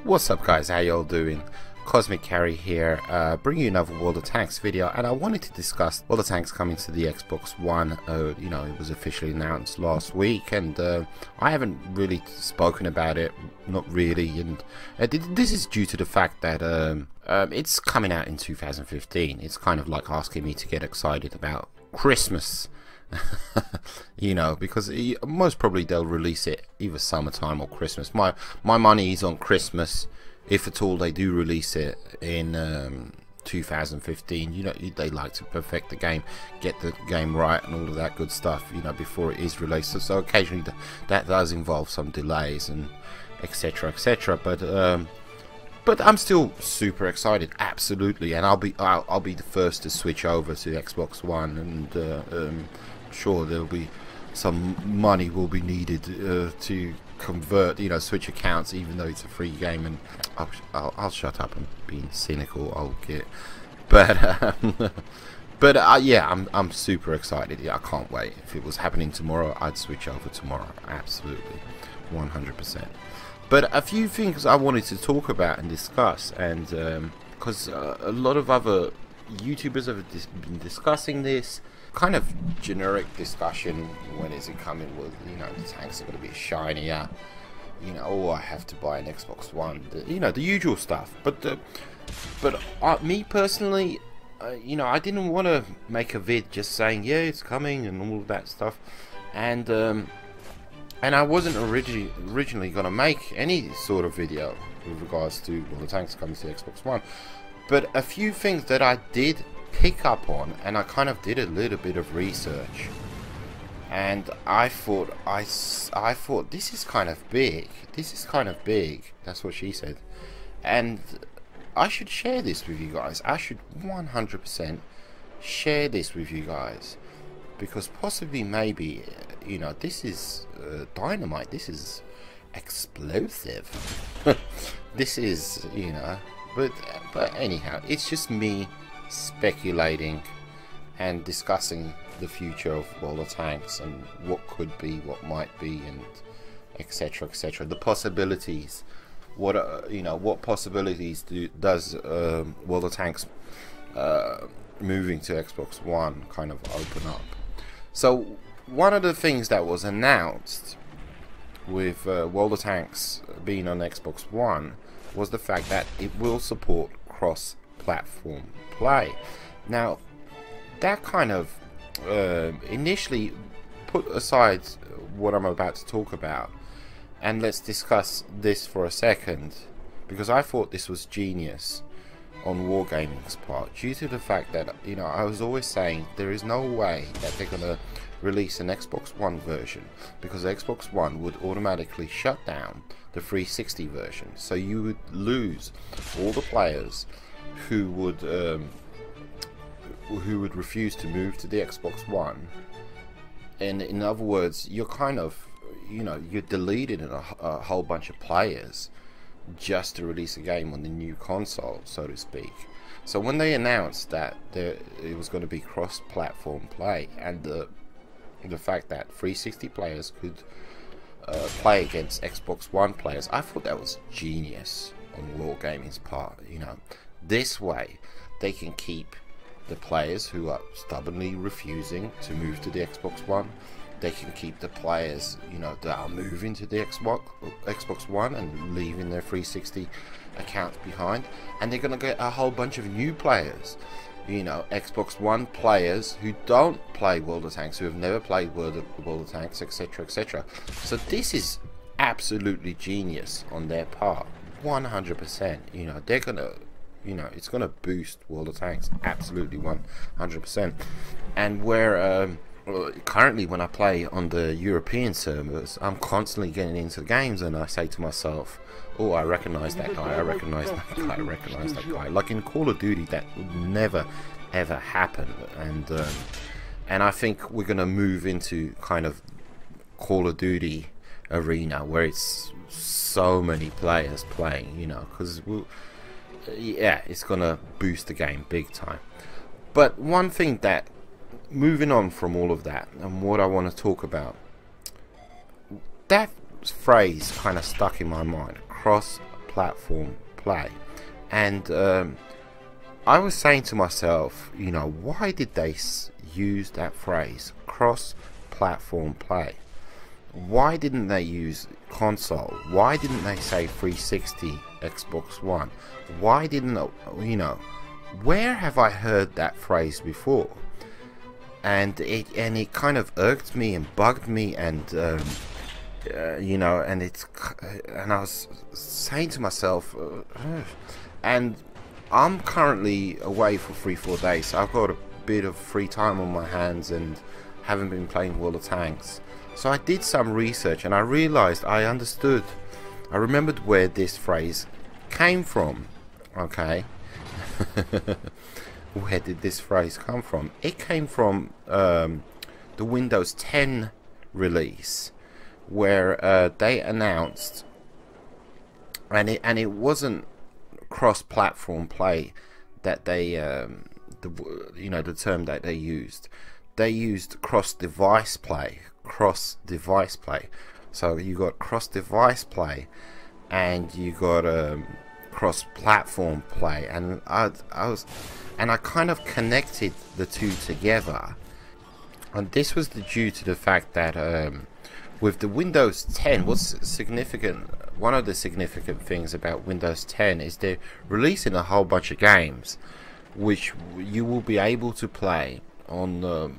What's up guys, how y'all doing? Cosmic Carry here, bringing you another World of Tanks video, and I wanted to discuss World of Tanks coming to the Xbox One. You know, it was officially announced last week, and I haven't really spoken about it, not really, and this is due to the fact that it's coming out in 2015. It's kind of like asking me to get excited about Christmas. You know, because most probably they'll release it either summertime or Christmas. My money is on Christmas, if at all they do release it in 2015. You know, they like to perfect the game, get the game right and all of that good stuff, you know, before it is released. So occasionally that does involve some delays and etc, but I'm still super excited, absolutely, and I'll be the first to switch over to Xbox One, and sure there'll be some money will be needed to convert, you know, switch accounts, even though it's a free game. And I'll shut up and being cynical, I'll get, but yeah, I'm super excited. Yeah, I can't wait. If it was happening tomorrow, I'd switch over tomorrow, absolutely, 100%. But a few things I wanted to talk about and discuss, and because a lot of other YouTubers have been discussing this kind of generic discussion. When is it coming? With, you know, the tanks are going to be shinier, you know, oh, I have to buy an Xbox One, you know, the usual stuff. But me personally, you know, I didn't want to make a vid just saying yeah it's coming and all of that stuff, and I wasn't originally going to make any sort of video with regards to, well, the tanks coming to the Xbox One. But a few things that I did pick up on, and I kind of did a little bit of research, and I thought this is kind of big. This is kind of big. That's what she said, and I should share this with you guys. I should 100% share this with you guys, because possibly, maybe, you know, this is dynamite. This is explosive. This is, you know, but anyhow, it's just me speculating and discussing the future of World of Tanks and what could be, what might be, and etc, the possibilities. What you know, what possibilities does World of Tanks moving to Xbox One kind of open up? So one of the things that was announced with World of Tanks being on Xbox One was the fact that it will support cross-platform play. Now, that kind of initially put aside what I'm about to talk about, and let's discuss this for a second, because I thought this was genius on Wargaming's part, due to the fact that, you know, I was always saying there is no way that they're gonna release an Xbox One version, because the Xbox One would automatically shut down the 360 version, so you would lose all the players who would refuse to move to the Xbox One. And in other words, you're kind of, you know, you're deleting a whole bunch of players just to release a game on the new console, so to speak. So when they announced that it was going to be cross-platform play, and the fact that 360 players could play against Xbox One players, I thought that was genius on Wargaming's part. You know, this way they can keep the players who are stubbornly refusing to move to the Xbox One. They can keep the players, you know, that are moving to the Xbox One and leaving their 360 accounts behind, and they're going to get a whole bunch of new players, you know, Xbox One players who don't play World of Tanks, who have never played World of Tanks, etc. So this is absolutely genius on their part, 100%. You know, they're gonna, you know, it's gonna boost World of Tanks, absolutely 100%. And where currently when I play on the European servers, I'm constantly getting into games and I say to myself, oh, I recognize that guy, I recognize that guy, I recognize that guy. Like in Call of Duty, that would never ever happen. And I think we're gonna move into kind of Call of Duty arena where it's so many players playing, you know, because yeah, it's gonna boost the game big time. But one thing that, moving on from all of that, and what I want to talk about, that phrase kind of stuck in my mind, cross cross-platform play. And I was saying to myself, you know, why did they use that phrase, cross-platform play? Why didn't they use console? Why didn't they say 360, Xbox One? Why didn't, you know, where have I heard that phrase before? And it kind of irked me and bugged me, and you know, and I was saying to myself, and I'm currently away for 3-4 days, so I've got a bit of free time on my hands and haven't been playing World of Tanks. So I did some research and I realized I remembered where this phrase came from. Okay. Where did this phrase come from? It came from the Windows 10 release, where they announced, and it wasn't cross-platform play that they the term that they used. They used cross-device play. So you got cross-device play, and you got cross-platform play, and I kind of connected the two together, and this was due to the fact that with the Windows 10, one of the significant things about Windows 10 is they're releasing a whole bunch of games which you will be able to play on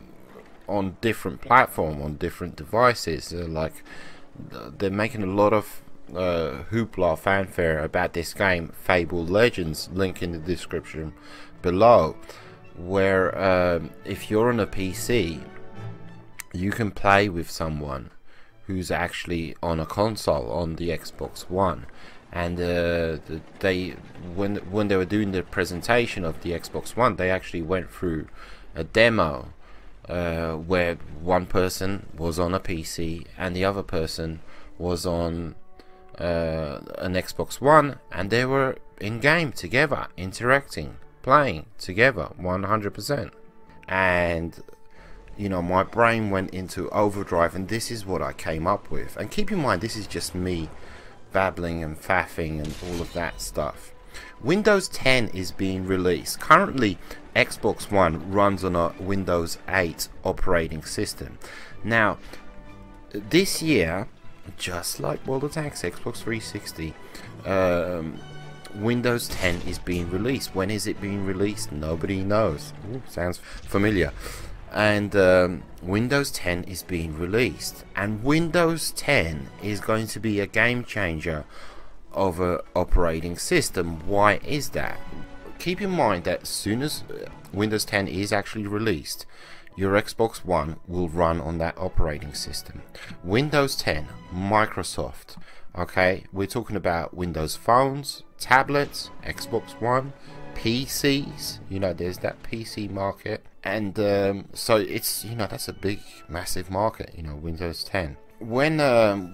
different platforms, on different devices. Like, they're making a lot of hoopla, fanfare about this game, Fable Legends, link in the description below, where if you're on a PC, you can play with someone who's actually on a console, on the Xbox One. And when they were doing the presentation of the Xbox One, they actually went through a demo where one person was on a PC and the other person was on an Xbox One, and they were in game together, interacting, playing together 100%. And you know, my brain went into overdrive, and this is what I came up with. And keep in mind, this is just me babbling and faffing and all of that stuff. Windows 10 is being released. Currently, Xbox One runs on a Windows 8 operating system. Now, this year, just like World of Tanks, Xbox 360, Windows 10 is being released. When is it being released? Nobody knows. Ooh, sounds familiar. And Windows 10 is being released, and Windows 10 is going to be a game changer of an operating system. Why is that? Keep in mind that as soon as Windows 10 is actually released, your Xbox One will run on that operating system. Windows 10, Microsoft, okay, we're talking about Windows phones, tablets, Xbox One, PCs, you know, there's that PC market. And so it's, you know, that's a big, massive market, you know, Windows 10. When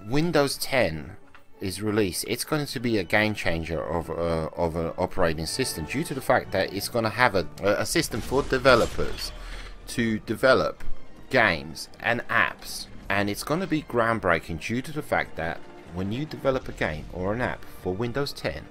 Windows 10 is released, it's going to be a game changer of an operating system, due to the fact that it's going to have a system for developers to develop games and apps. And it's going to be groundbreaking due to the fact that when you develop a game or an app for Windows 10,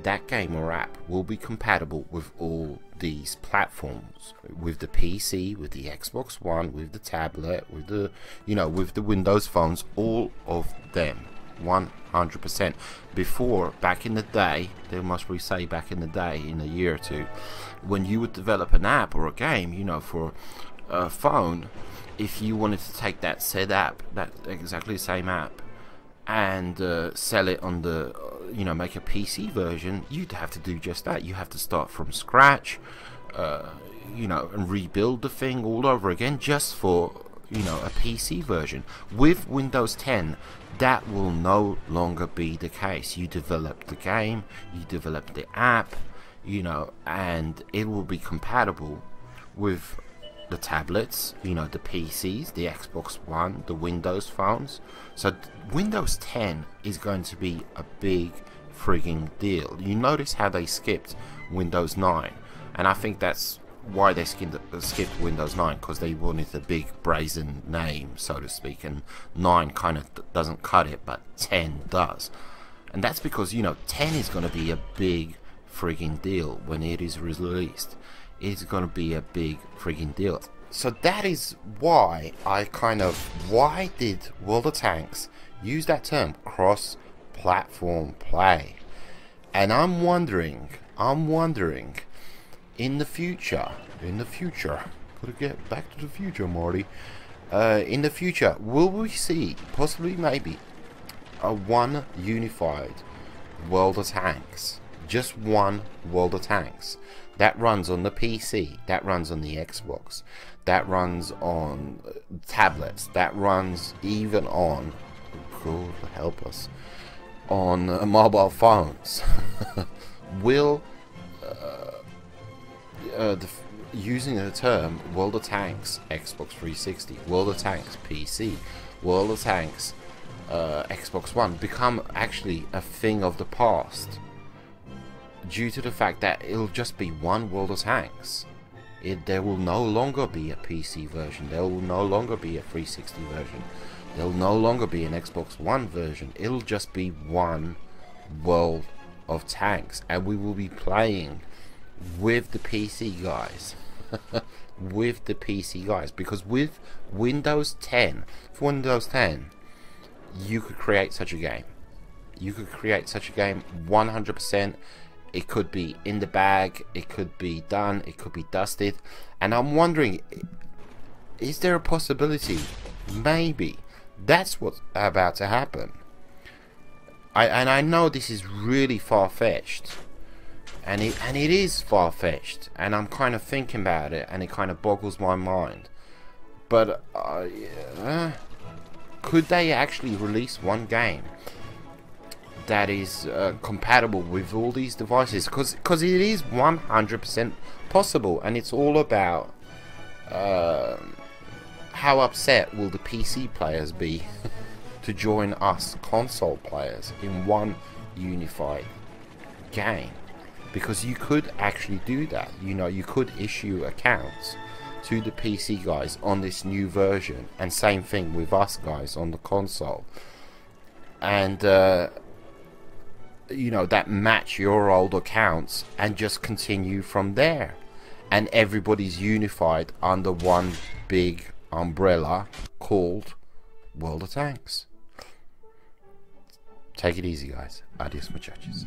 that game or app will be compatible with all these platforms, with the PC, with the Xbox One, with the tablet, with the, you know, with the Windows phones, all of them, 100%. Before, back in the day, they must we say back in the day, in a year or two, when you would develop an app or a game, you know, for a phone, if you wanted to take that said app, that exactly the same app, and sell it on the, you know, make a PC version, you'd have to do just that. You have to start from scratch, you know, and rebuild the thing all over again just for, you know, a PC version. With Windows 10, that will no longer be the case. You develop the game, you develop the app, you know, and it will be compatible with the tablets, you know, the PCs, the Xbox One, the Windows phones. So Windows 10 is going to be a big frigging deal. You notice how they skipped Windows 9, and I think that's why they skipped Windows 9, because they wanted a big brazen name, so to speak, and 9 kind of doesn't cut it, but 10 does. And that's because, you know, 10 is going to be a big frigging deal when it is released. It's going to be a big frigging deal. So that is why why did World of Tanks use that term, cross-platform play? And I'm wondering, in the future, gotta get back to the future, Marty. In the future, will we see, possibly maybe, a one unified World of Tanks? Just one World of Tanks that runs on the PC, that runs on the Xbox, that runs on tablets, that runs even on, God help us, on mobile phones. Will using the term World of Tanks Xbox 360, World of Tanks PC, World of Tanks Xbox One become actually a thing of the past, due to the fact that it'll just be one World of Tanks? There will no longer be a PC version, there will no longer be a 360 version, there will no longer be an Xbox One version. It'll just be one World of Tanks, and we will be playing with the PC guys. With the PC guys, because with Windows 10, for Windows 10, you could create such a game. You could create such a game 100%. It could be in the bag, it could be done, it could be dusted. And I'm wondering, is there a possibility maybe that's what's about to happen? I know this is really far-fetched, and it is far-fetched, and I'm kind of thinking about it, and it kind of boggles my mind. But could they actually release one game that is compatible with all these devices? Because it is 100% possible, and it's all about how upset will the PC players be to join us console players in one unified game. Because you could actually do that. You know, you could issue accounts to the PC guys on this new version, and same thing with us guys on the console, and you know, that match your old accounts, and just continue from there, and everybody's unified under one big umbrella called World of Tanks. Take it easy, guys. Adios, muchachos.